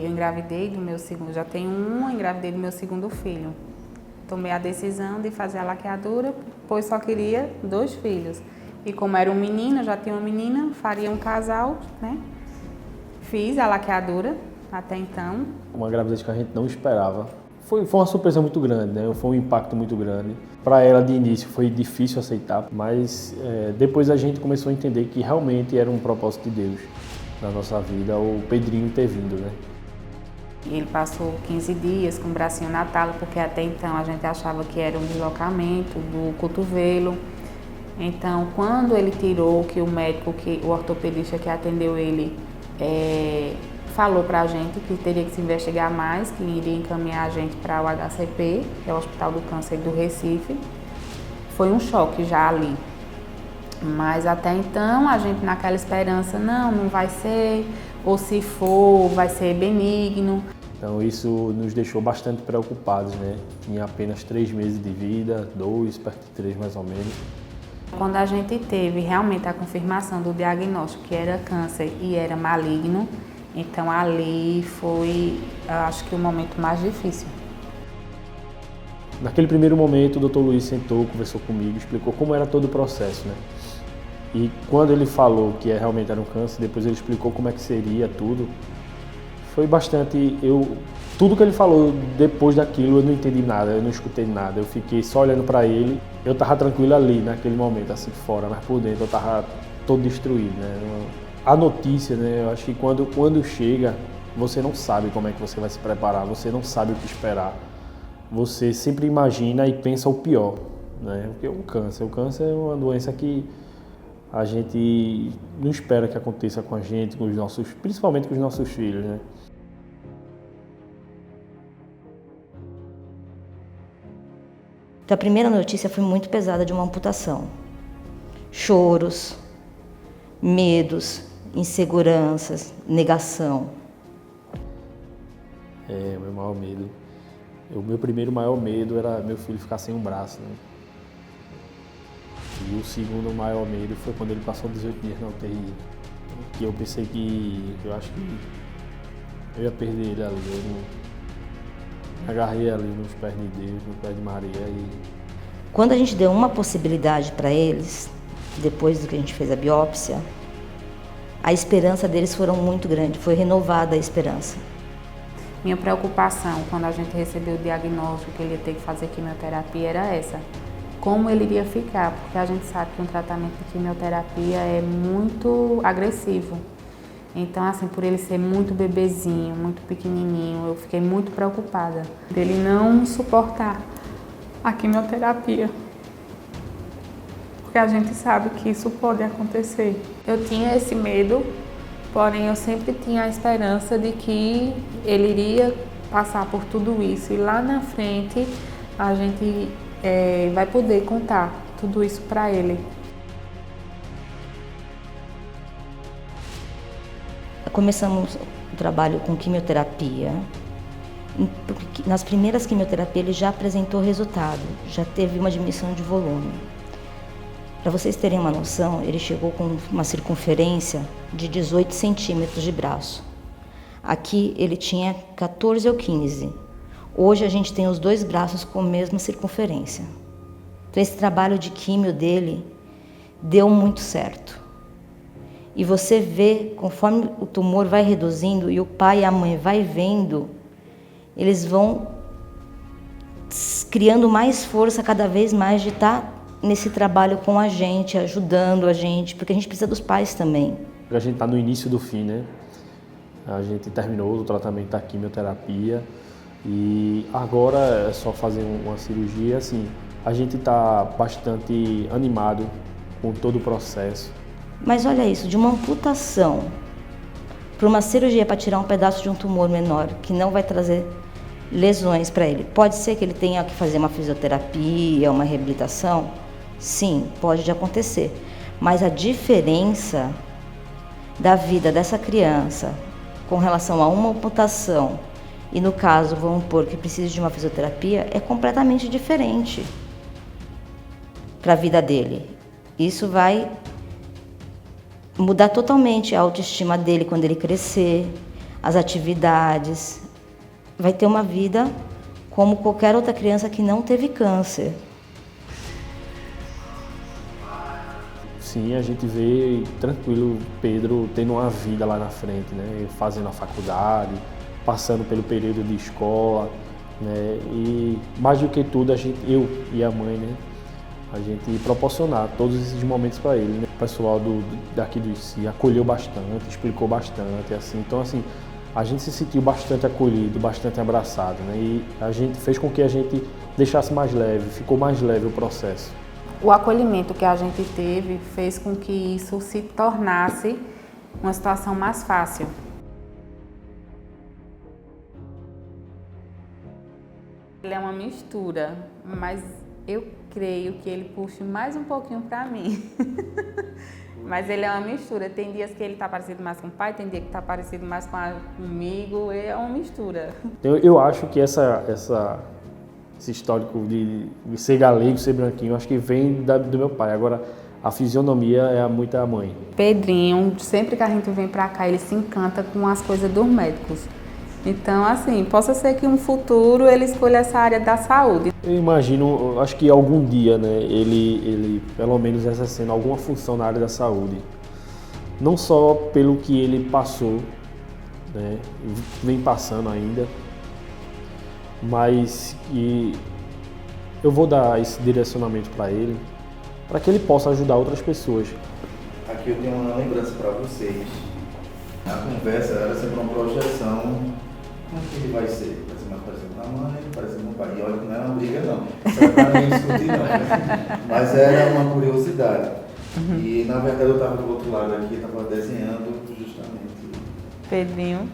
eu engravidei do meu segundo, já tenho engravidei do meu segundo filho. Tomei a decisão de fazer a laqueadura, pois só queria 2 filhos. E como era um menino, eu já tinha uma menina, faria um casal, né? Fiz a laqueadura até então. Uma gravidez que a gente não esperava. Foi uma surpresa muito grande, né? Foi um impacto muito grande. Para ela, de início, foi difícil aceitar, mas depois a gente começou a entender que realmente era um propósito de Deus na nossa vida, o Pedrinho ter vindo, né? Ele passou 15 dias com o bracinho na tala, porque até então a gente achava que era um deslocamento do cotovelo. Então, quando ele tirou, que o médico, o ortopedista que atendeu ele, falou pra gente que teria que se investigar mais, que iria encaminhar a gente para o HCP, que é o Hospital do Câncer do Recife. Foi um choque já ali. Mas até então a gente naquela esperança, não vai ser, ou se for, vai ser benigno. Então isso nos deixou bastante preocupados, né? Tinha apenas 3 meses de vida, 2, perto de 3 mais ou menos. Quando a gente teve realmente a confirmação do diagnóstico que era câncer e era maligno, então ali foi, acho que o momento mais difícil. Naquele primeiro momento, o Dr. Luiz sentou, conversou comigo, explicou como era todo o processo, né? E quando ele falou que realmente era um câncer, depois ele explicou como é que seria tudo, foi bastante... Tudo que ele falou depois daquilo, eu não entendi nada, eu não escutei nada, eu fiquei só olhando para ele. Eu estava tranquilo ali, naquele momento, assim, fora, mas por dentro eu estava todo destruído, né? A notícia, né, eu acho que quando chega, você não sabe como é que você vai se preparar, você não sabe o que esperar. Você sempre imagina e pensa o pior, né? Porque o câncer é uma doença que a gente não espera que aconteça com a gente, com os nossos, principalmente com os nossos filhos, né? Então, a primeira notícia foi muito pesada de uma amputação. Choros, medos, inseguranças, negação. O meu maior medo. O meu primeiro maior medo era meu filho ficar sem um braço, né? E o segundo maior medo foi quando ele passou 18 dias na UTI. Que eu pensei eu acho que eu ia perder ele ali. Eu me agarrei ali nos pés de Deus, nos pés de Maria. Quando a gente deu uma possibilidade para eles, depois do que a gente fez a biópsia, a esperança deles foi muito grande, foi renovada a esperança. Minha preocupação quando a gente recebeu o diagnóstico que ele ia ter que fazer quimioterapia era essa. Como ele iria ficar, porque a gente sabe que um tratamento de quimioterapia é muito agressivo. Então, assim, por ele ser muito bebezinho, muito pequenininho, eu fiquei muito preocupada dele não suportar a quimioterapia. Porque a gente sabe que isso pode acontecer. Eu tinha esse medo, porém eu sempre tinha a esperança de que ele iria passar por tudo isso e lá na frente a gente vai poder contar tudo isso para ele. Começamos o trabalho com quimioterapia. Nas primeiras quimioterapias ele já apresentou resultado, já teve uma diminuição de volume. Para vocês terem uma noção, ele chegou com uma circunferência de 18 centímetros de braço. Aqui ele tinha 14 ou 15. Hoje a gente tem os 2 braços com a mesma circunferência. Então esse trabalho de químio dele deu muito certo. E você vê, conforme o tumor vai reduzindo e o pai e a mãe vai vendo, eles vão criando mais força cada vez mais de estar nesse trabalho com a gente, ajudando a gente, porque a gente precisa dos pais também. A gente está no início do fim, né? A gente terminou o tratamento da quimioterapia e agora é só fazer uma cirurgia. Assim, a gente está bastante animado com todo o processo. Mas olha isso, de uma amputação para uma cirurgia para tirar um pedaço de um tumor menor, que não vai trazer lesões para ele. Pode ser que ele tenha que fazer uma fisioterapia, uma reabilitação? Sim, pode acontecer. Mas a diferença da vida dessa criança com relação a uma amputação e, no caso, vamos supor que precise de uma fisioterapia, é completamente diferente para a vida dele. Isso vai mudar totalmente a autoestima dele quando ele crescer, as atividades. Vai ter uma vida como qualquer outra criança que não teve câncer. Sim, a gente vê tranquilo Pedro tendo uma vida lá na frente, né? Fazendo a faculdade, passando pelo período de escola, né? E mais do que tudo, eu e a mãe, né? A gente proporcionar todos esses momentos para ele, né? O pessoal daqui do ICI acolheu bastante, explicou bastante, assim. Então, assim, a gente se sentiu bastante acolhido, bastante abraçado, né? E a gente fez com que a gente deixasse mais leve, ficou mais leve o processo. O acolhimento que a gente teve fez com que isso se tornasse uma situação mais fácil. Ele é uma mistura, mas eu creio que ele puxa mais um pouquinho para mim. Mas ele é uma mistura. Tem dias que ele está parecido mais com o pai, tem dia que está parecido mais comigo. É uma mistura. Eu acho que esse histórico de ser galego, ser branquinho, acho que vem do meu pai. Agora, a fisionomia é muito a mãe. Pedrinho, sempre que a gente vem para cá, ele se encanta com as coisas dos médicos. Então, assim, possa ser que no futuro ele escolha essa área da saúde. Eu imagino, acho que algum dia, né, ele pelo menos exercendo alguma função na área da saúde. Não só pelo que ele passou, né, vem passando ainda, mas que eu vou dar esse direcionamento para ele, para que ele possa ajudar outras pessoas. Aqui eu tenho uma lembrança para vocês. A conversa era sempre uma projeção. Como que ele vai ser? Vai ser mais parecido com a mãe, parecido com o pai. E olha que não era uma briga, não. Isso era para ninguém discutir, não. Né? Mas era uma curiosidade. E, na verdade, eu estava do outro lado aqui, estava desenhando justamente. Pedrinho.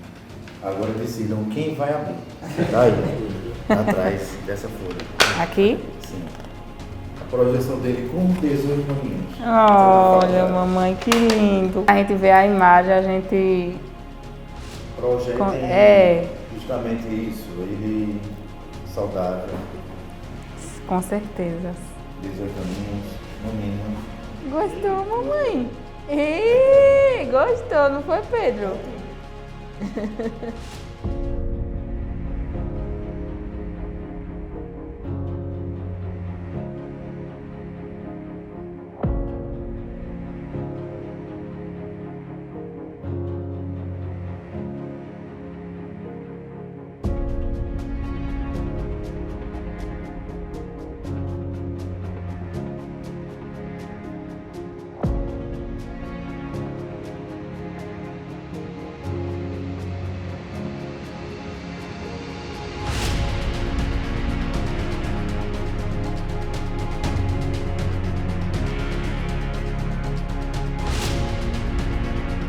Agora decidam quem vai abrir. Daí, atrás dessa folha. Aqui? Sim. A projeção dele com 18 aninhos. Olha, mamãe, que lindo. A gente vê a imagem, a gente... Projetem justamente isso, ele saudável. Com certeza. 18 aninhos, no mínimo. Gostou, mamãe? Gostou, não foi, Pedro?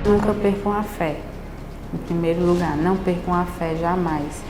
Nunca percam a fé. Em primeiro lugar, não percam a fé jamais.